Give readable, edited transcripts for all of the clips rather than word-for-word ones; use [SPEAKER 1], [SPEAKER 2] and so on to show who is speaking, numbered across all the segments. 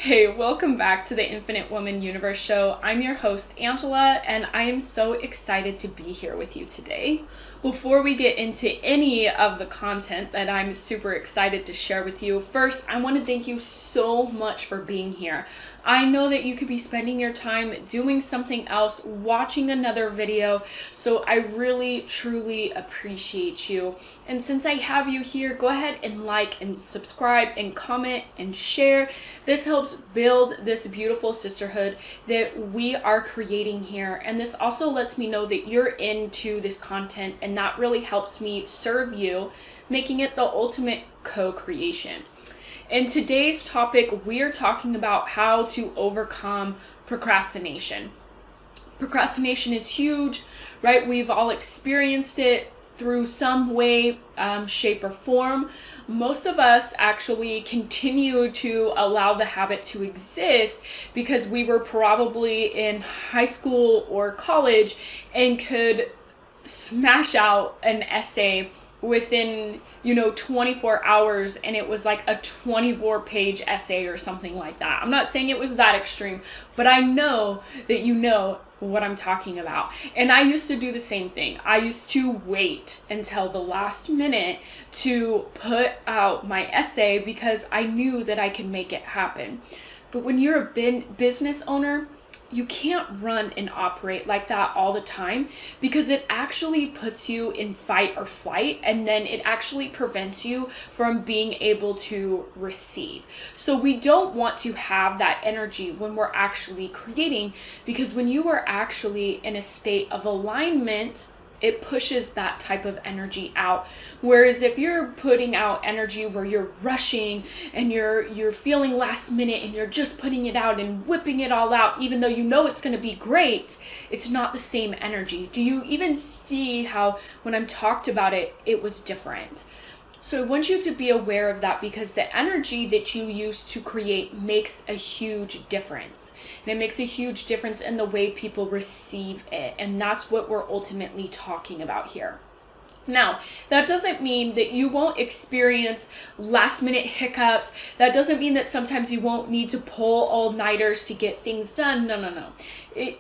[SPEAKER 1] Hey, welcome back to the Infinite Woman Universe Show. I'm your host, Angela, and I am so excited to be here with you today. Before we get into any of the content that I'm super excited to share with you, first, I want to thank you so much for being here. I know that you could be spending your time doing something else, watching another video, so I really, truly appreciate you. And since I have you here, go ahead and like and subscribe and comment and share. This helps build this beautiful sisterhood that we are creating here. And this also lets me know that you're into this content, and that really helps me serve you, making it the ultimate co-creation. In today's topic, we are talking about how to overcome procrastination. Procrastination is huge, right? We've all experienced it through some way, shape, or form. Most of us actually continue to allow the habit to exist because we were probably in high school or college and could smash out an essay within 24 hours, and it was like a 24-page essay or something like that. I'm not saying it was that extreme, but I know that you know what I'm talking about. And I used to do the same thing. I used to wait until the last minute to put out my essay because I knew that I could make it happen. But when you're a business owner, you can't run and operate like that all the time, because it actually puts you in fight or flight, and then it actually prevents you from being able to receive. So we don't want to have that energy when we're actually creating, because when you are actually in a state of alignment, it pushes that type of energy out. Whereas if you're putting out energy where you're rushing and you're feeling last minute and you're just putting it out and whipping it all out, even though you know it's going to be great, it's not the same energy. Do you even see how when I'm talked about it, it was different? So I want you to be aware of that, because the energy that you use to create makes a huge difference. And it makes a huge difference in the way people receive it. And that's what we're ultimately talking about here. Now, that doesn't mean that you won't experience last minute hiccups. That doesn't mean that sometimes you won't need to pull all-nighters to get things done. No.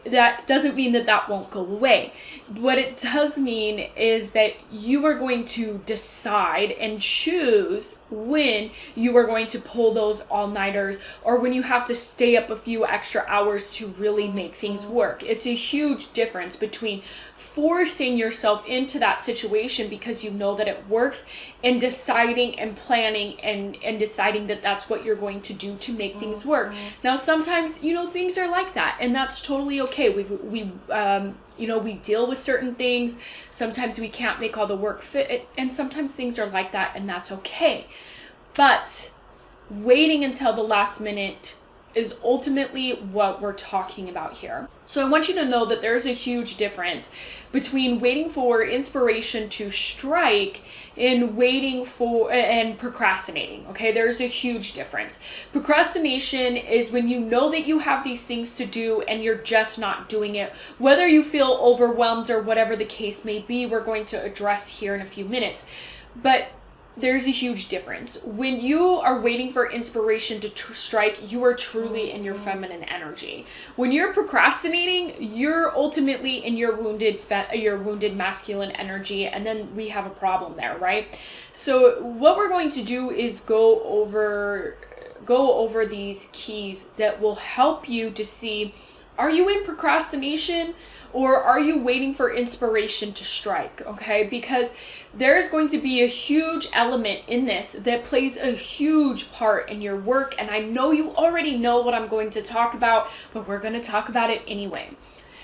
[SPEAKER 1] That doesn't mean that that won't go away. What it does mean is that you are going to decide and choose when you are going to pull those all-nighters, or when you have to stay up a few extra hours to really make things work. It's a huge difference between forcing yourself into that situation because you know that it works, and deciding and planning and deciding that that's what you're going to do to make things work. Now, sometimes, things are like that, and that's totally okay. We deal with certain things. Sometimes we can't make all the work fit, and sometimes things are like that, and that's okay. But waiting until the last minute is ultimately what we're talking about here. So I want you to know that there's a huge difference between waiting for inspiration to strike and procrastinating. Okay, there's a huge difference. Procrastination is when you know that you have these things to do and you're just not doing it, whether you feel overwhelmed or whatever the case may be. We're going to address here in a few minutes. But there's a huge difference. When you are waiting for inspiration to strike, you are truly in your feminine energy. When you're procrastinating, you're ultimately in your wounded masculine energy, and then we have a problem there, right? So what we're going to do is go over these keys that will help you to see, are you in procrastination, or are you waiting for inspiration to strike? Okay, because there's going to be a huge element in this that plays a huge part in your work. And I know you already know what I'm going to talk about, but we're going to talk about it anyway.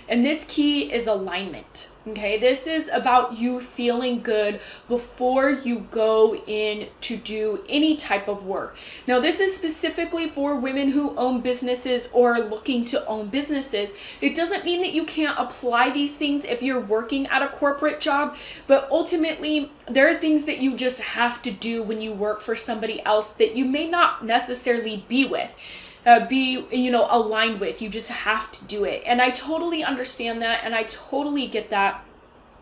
[SPEAKER 1] And this key is alignment. Okay, this is about you feeling good before you go in to do any type of work. Now, this is specifically for women who own businesses or are looking to own businesses. It doesn't mean that you can't apply these things if you're working at a corporate job, but ultimately, there are things that you just have to do when you work for somebody else that you may not necessarily be aligned with. You just have to do it. And I totally understand that, and I totally get that.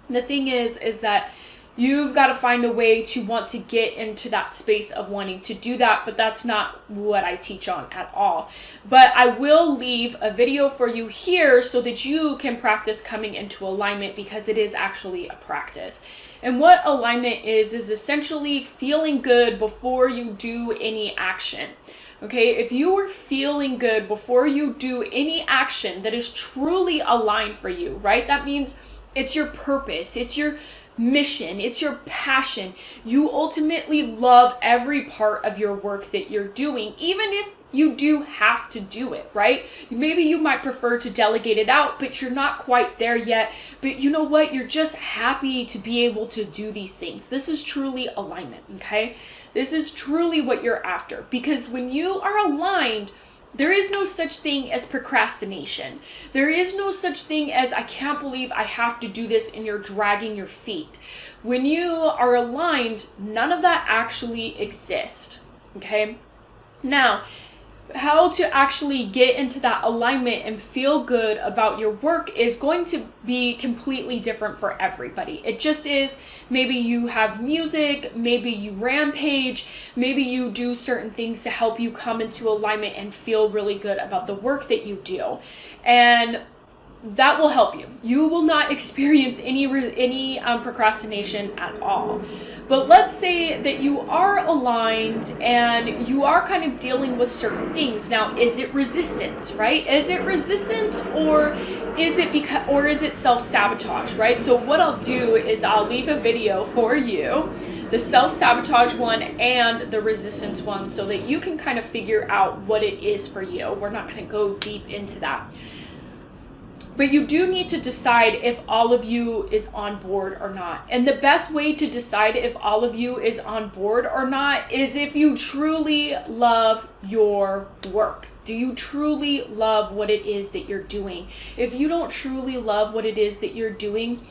[SPEAKER 1] The thing is that You've got to find a way to want to get into that space of wanting to do that, but that's not what I teach on at all. But I will leave a video for you here so that you can practice coming into alignment, because it is actually a practice. And what alignment is essentially feeling good before you do any action. Okay, if you are feeling good before you do any action that is truly aligned for you, right? That means it's your purpose, it's your mission, it's your passion. You ultimately love every part of your work that you're doing, even if you do have to do it, right? Maybe you might prefer to delegate it out, but you're not quite there yet. But you know what? You're just happy to be able to do these things. This is truly alignment, okay? This is truly what you're after, because when you are aligned, there is no such thing as procrastination. There is no such thing as, I can't believe I have to do this, and you're dragging your feet. When you are aligned, none of that actually exists, okay? Now, how to actually get into that alignment and feel good about your work is going to be completely different for everybody. It just is. Maybe you have music, maybe you rampage, maybe you do certain things to help you come into alignment and feel really good about the work that you do. And that will help you. You will not experience any procrastination at all. But let's say that you are aligned and you are kind of dealing with certain things. Now, is it resistance, right? Is it resistance, or is it self-sabotage, right? So what I'll do is I'll leave a video for you, the self-sabotage one and the resistance one, so that you can kind of figure out what it is for you. We're not going to go deep into that. But you do need to decide if all of you is on board or not. And the best way to decide if all of you is on board or not is if you truly love your work. Do you truly love what it is that you're doing? If you don't truly love what it is that you're doing,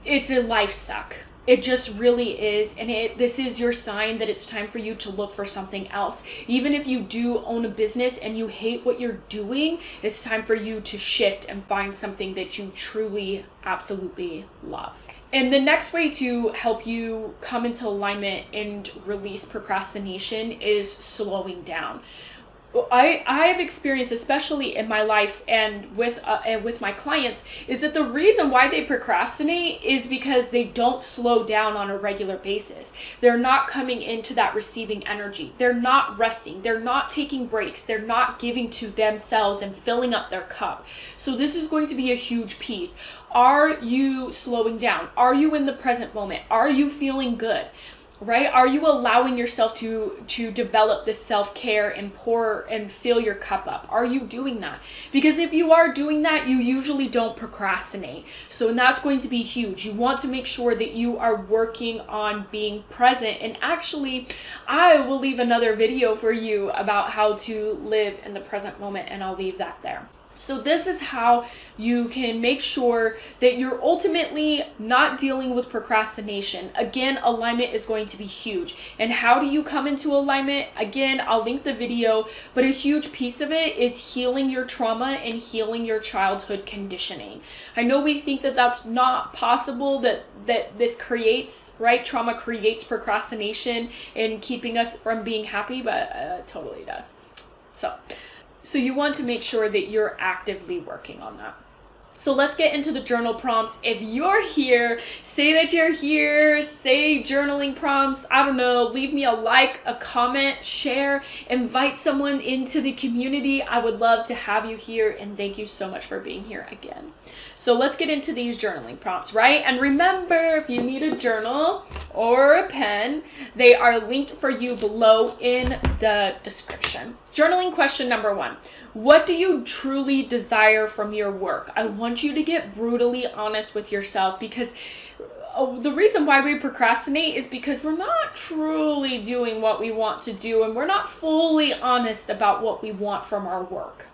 [SPEAKER 1] it's a life suck. It just really is. And this is your sign that it's time for you to look for something else. Even if you do own a business and you hate what you're doing, it's time for you to shift and find something that you truly, absolutely love. And the next way to help you come into alignment and release procrastination is slowing down. I've experienced, especially in my life and with my clients, is that the reason why they procrastinate is because they don't slow down on a regular basis. They're not coming into that receiving energy. They're not resting. They're not taking breaks. They're not giving to themselves and filling up their cup. So this is going to be a huge piece. Are you slowing down? Are you in the present moment? Are you feeling good? Right? Are you allowing yourself to develop this self-care and pour and fill your cup up? Are you doing that? Because if you are doing that, you usually don't procrastinate. So, and that's going to be huge. You want to make sure that you are working on being present. And actually, I will leave another video for you about how to live in the present moment, and I'll leave that there. So this is how you can make sure that you're ultimately not dealing with procrastination. Again, alignment is going to be huge. And how do you come into alignment? Again, I'll link the video, but a huge piece of it is healing your trauma and healing your childhood conditioning. I know we think that that's not possible, that this creates, right? Trauma creates procrastination and keeping us from being happy, but it totally does. So you want to make sure that you're actively working on that. So let's get into the journal prompts. If you're here, say that you're here, say journaling prompts, I don't know, leave me a like, a comment, share, invite someone into the community. I would love to have you here, and thank you so much for being here again. So let's get into these journaling prompts, right? And remember, if you need a journal or a pen, they are linked for you below in the description. Journaling question number 1. What do you truly desire from your work? I want you to get brutally honest with yourself, because the reason why we procrastinate is because we're not truly doing what we want to do, and we're not fully honest about what we want from our work.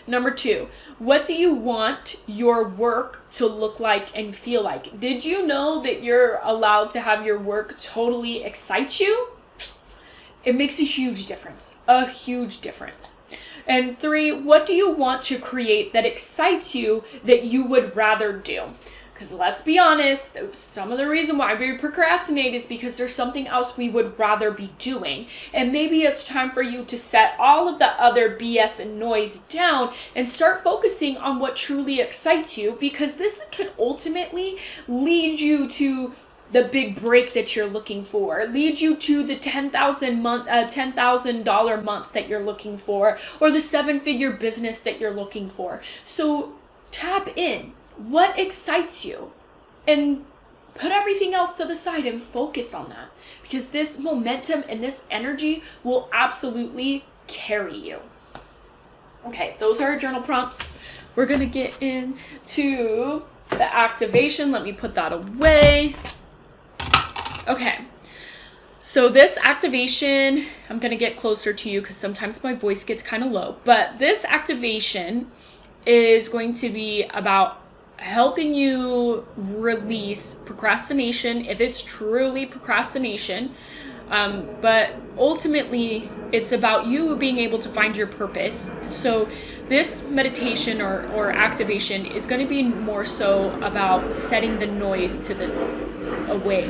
[SPEAKER 1] Number 2, what do you want your work to look like and feel like? Did you know that you're allowed to have your work totally excite you? It makes a huge difference, And 3, what do you want to create that excites you that you would rather do? Because let's be honest, some of the reason why we procrastinate is because there's something else we would rather be doing. And maybe it's time for you to set all of the other BS and noise down and start focusing on what truly excites you, because this could ultimately lead you to the big break that you're looking for, lead you to the $10,000 months that you're looking for, or the 7-figure business that you're looking for. So tap in. What excites you? And put everything else to the side and focus on that, because this momentum and this energy will absolutely carry you. Okay, those are our journal prompts. We're going to get into the activation. Let me put that away. Okay, so this activation, I'm going to get closer to you because sometimes my voice gets kind of low, but this activation is going to be about helping you release procrastination, if it's truly procrastination. But ultimately, it's about you being able to find your purpose. So this meditation or activation is going to be more so about setting the noise to the away,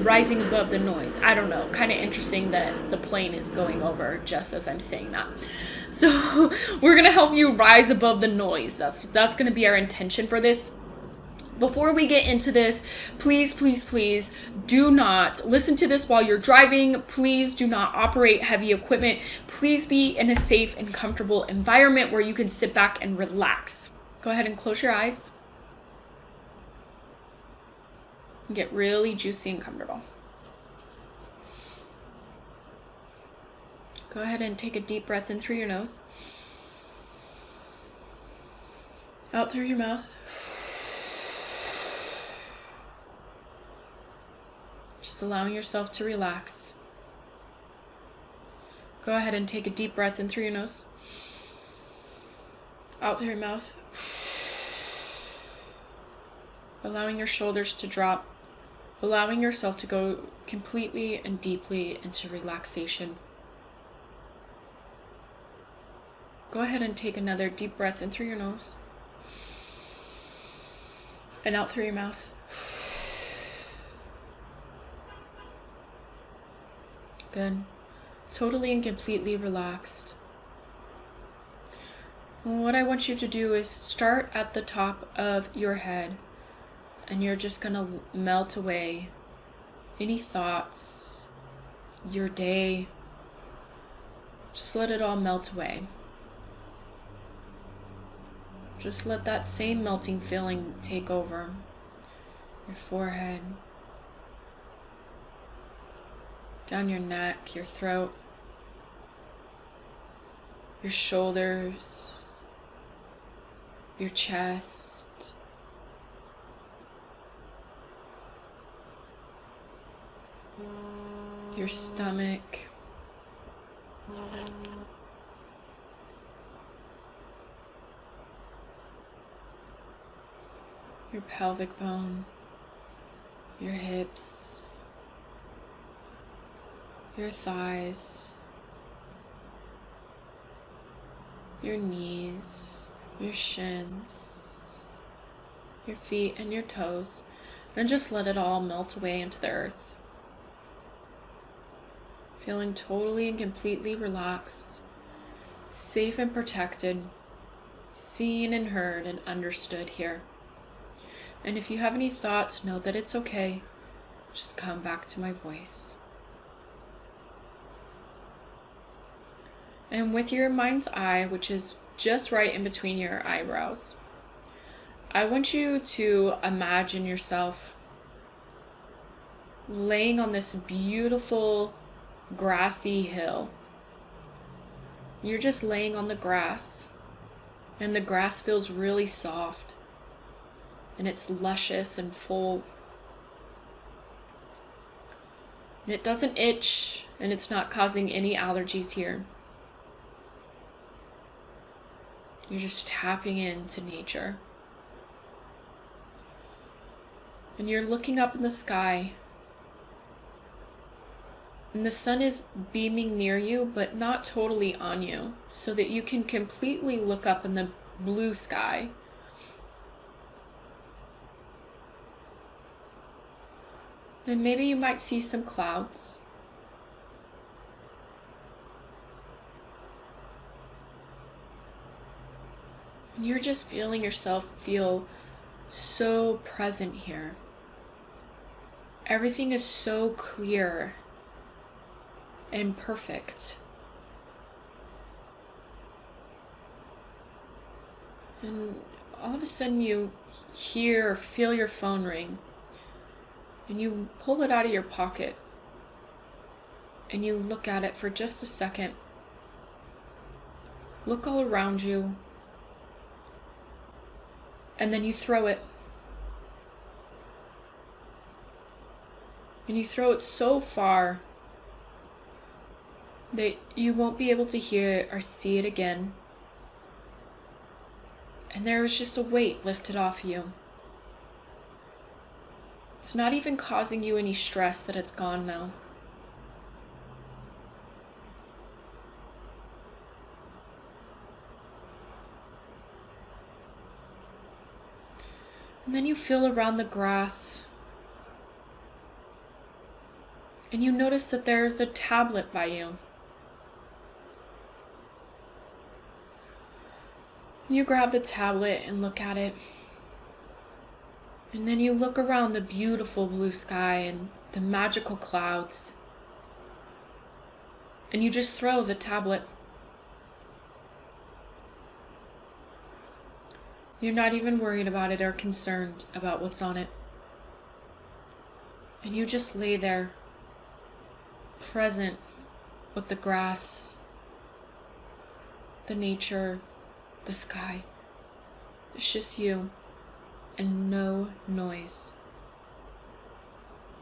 [SPEAKER 1] rising above the noise. I don't know, kind of interesting that the plane is going over just as I'm saying that. So we're going to help you rise above the noise. That's going to be our intention for this. Before we get into this, please do not listen to this while you're driving. Please do not operate heavy equipment. Please be in a safe and comfortable environment where you can sit back and relax. Go ahead and close your eyes. And get really juicy and comfortable. Go ahead and take a deep breath in through your nose. Out through your mouth. Just allowing yourself to relax. Go ahead and take a deep breath in through your nose. Out through your mouth. Allowing your shoulders to drop. Allowing yourself to go completely and deeply into relaxation. Go ahead and take another deep breath in through your nose. And out through your mouth. Good. Totally and completely relaxed. What I want you to do is start at the top of your head, and you're just going to melt away any thoughts, your day. Just let it all melt away. Just let that same melting feeling take over your forehead, down your neck, your throat, your shoulders, your chest, your stomach, your pelvic bone, your hips, your thighs, your knees, your shins, your feet and your toes, and just let it all melt away into the earth. Feeling totally and completely relaxed, safe and protected, seen and heard and understood here. And if you have any thoughts, know that it's okay. Just come back to my voice. And with your mind's eye, which is just right in between your eyebrows, I want you to imagine yourself laying on this beautiful grassy hill. You're just laying on the grass, and the grass feels really soft, and it's luscious and full. And it doesn't itch, and it's not causing any allergies here. You're just tapping into nature. And you're looking up in the sky. And the sun is beaming near you, but not totally on you, so that you can completely look up in the blue sky. And maybe you might see some clouds. And you're just feeling yourself feel so present here. Everything is so clear and perfect. And all of a sudden you hear or feel your phone ring. And you pull it out of your pocket. And you look at it for just a second. Look all around you. And then you throw it. And you throw it so far that you won't be able to hear it or see it again. And there is just a weight lifted off you. It's not even causing you any stress that it's gone now. And then you feel around the grass. And you notice that there's a tablet by you. You grab the tablet and look at it. And then you look around the beautiful blue sky and the magical clouds. And you just throw the tablet. You're not even worried about it or concerned about what's on it. And you just lay there, present with the grass, the nature, the sky. It's just you and no noise.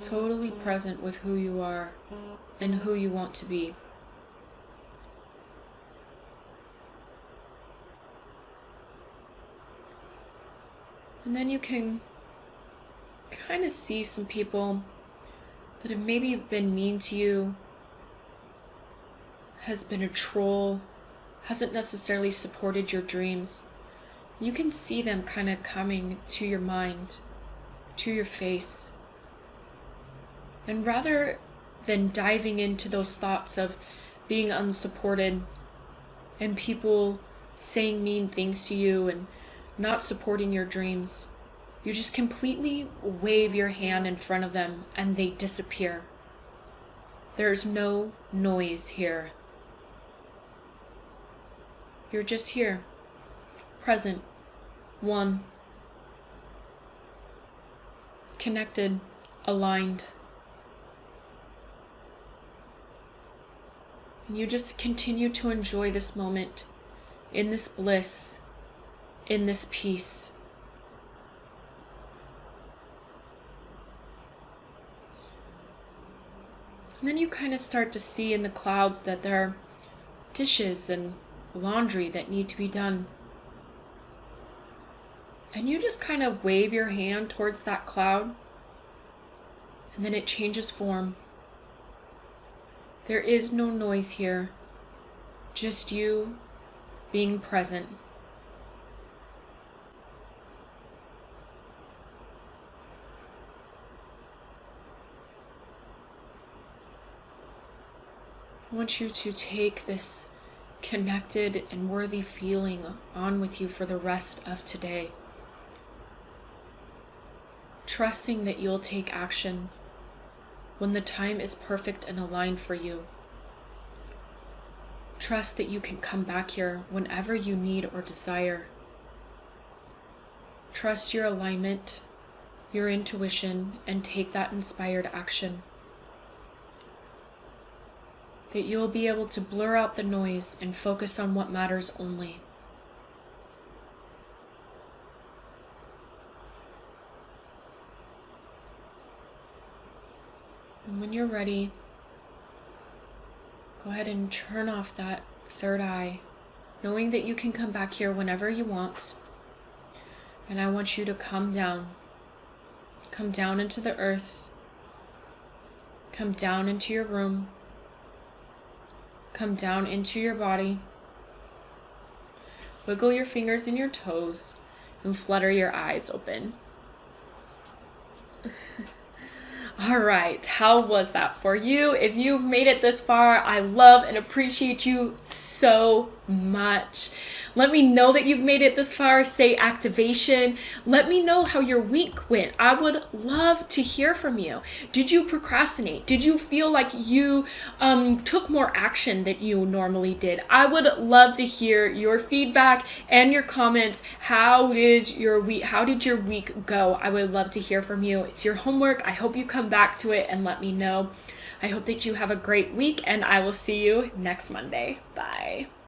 [SPEAKER 1] Totally present with who you are and who you want to be. And then you can kind of see some people that have maybe been mean to you, has been a troll, hasn't necessarily supported your dreams. You can see them kind of coming to your mind, to your face. And rather than diving into those thoughts of being unsupported and people saying mean things to you and not supporting your dreams, you just completely wave your hand in front of them and they disappear. There's no noise here. You're just here, present, one, connected, aligned. And you just continue to enjoy this moment, in this bliss, in this peace. And then you kind of start to see in the clouds that there are dishes and laundry that need to be done. And you just kind of wave your hand towards that cloud, and then it changes form. There is no noise here, just you being present. I want you to take this connected and worthy feeling on with you for the rest of today. Trusting that you'll take action when the time is perfect and aligned for you. Trust that you can come back here whenever you need or desire. Trust your alignment, your intuition, and take that inspired action. That you'll be able to blur out the noise and focus on what matters only. And when you're ready, go ahead and turn off that third eye, knowing that you can come back here whenever you want. And I want you to come down into the earth, come down into your room, come down into your body, wiggle your fingers and your toes, and flutter your eyes open. All right, how was that for you? If you've made it this far, I love and appreciate you so much. Let me know that you've made it this far. Say activation. Let me know how your week went. I would love to hear from you. Did you procrastinate? Did you feel like you took more action than you normally did? I would love to hear your feedback and your comments. How is your week? How did your week go? I would love to hear from you. It's your homework. I hope you come back to it and let me know. I hope that you have a great week, and I will see you next Monday. Bye.